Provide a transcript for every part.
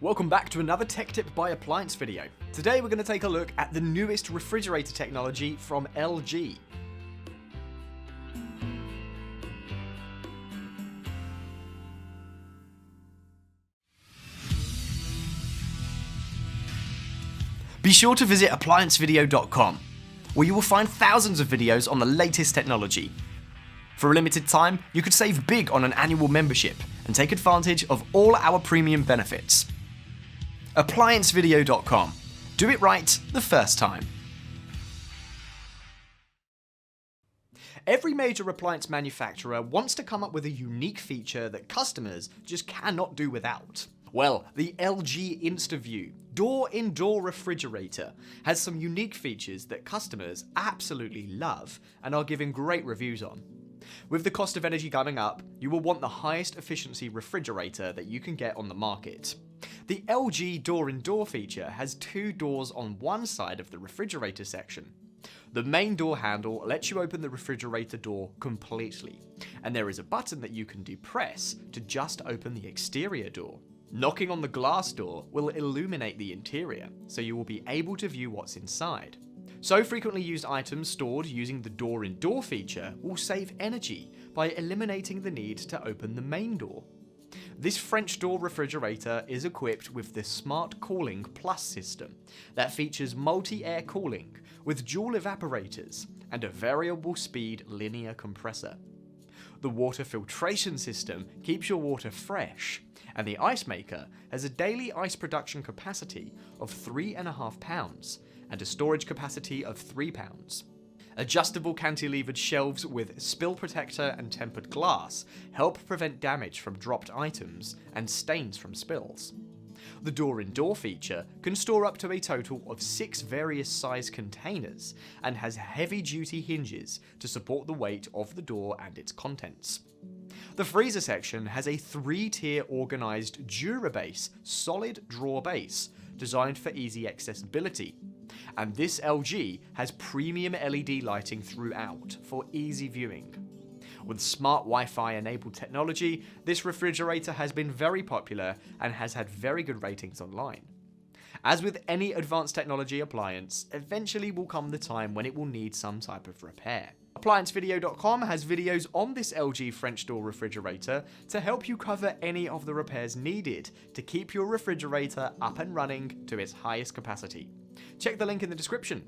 Welcome back to another Tech Tip by Appliance video. Today we're going to take a look at the newest refrigerator technology from LG. Be sure to visit ApplianceVideo.com, where you will find thousands of videos on the latest technology. For a limited time, you could save big on an annual membership and take advantage of all our premium benefits. ApplianceVideo.com. Do it right the first time. Every major appliance manufacturer wants to come up with a unique feature that customers just cannot do without. Well, the LG InstaView door-in-door refrigerator has some unique features that customers absolutely love and are giving great reviews on. With the cost of energy coming up, you will want the highest efficiency refrigerator that you can get on the market. The LG door-in-door feature has two doors on one side of the refrigerator section. The main door handle lets you open the refrigerator door completely, and there is a button that you can depress to just open the exterior door. Knocking on the glass door will illuminate the interior, so you will be able to view what's inside. So frequently used items stored using the door-in-door feature will save energy by eliminating the need to open the main door. This French door refrigerator is equipped with the Smart Cooling Plus system that features multi-air cooling with dual evaporators and a variable speed linear compressor. The water filtration system keeps your water fresh, and the ice maker has a daily ice production capacity of 3.5 pounds and a storage capacity of 3 pounds. Adjustable cantilevered shelves with spill protector and tempered glass help prevent damage from dropped items and stains from spills. The door-in-door feature can store up to a total of 6 various size containers and has heavy-duty hinges to support the weight of the door and its contents. The freezer section has a 3-tier organised Durabase solid drawer base designed for easy accessibility. And this LG has premium LED lighting throughout for easy viewing. With smart Wi-Fi enabled technology, this refrigerator has been very popular and has had very good ratings online. As with any advanced technology appliance, eventually will come the time when it will need some type of repair. ApplianceVideo.com has videos on this LG French door refrigerator to help you cover any of the repairs needed to keep your refrigerator up and running to its highest capacity. Check the link in the description.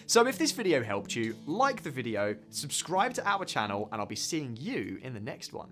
So if this video helped you, like the video, subscribe to our channel, and I'll be seeing you in the next one.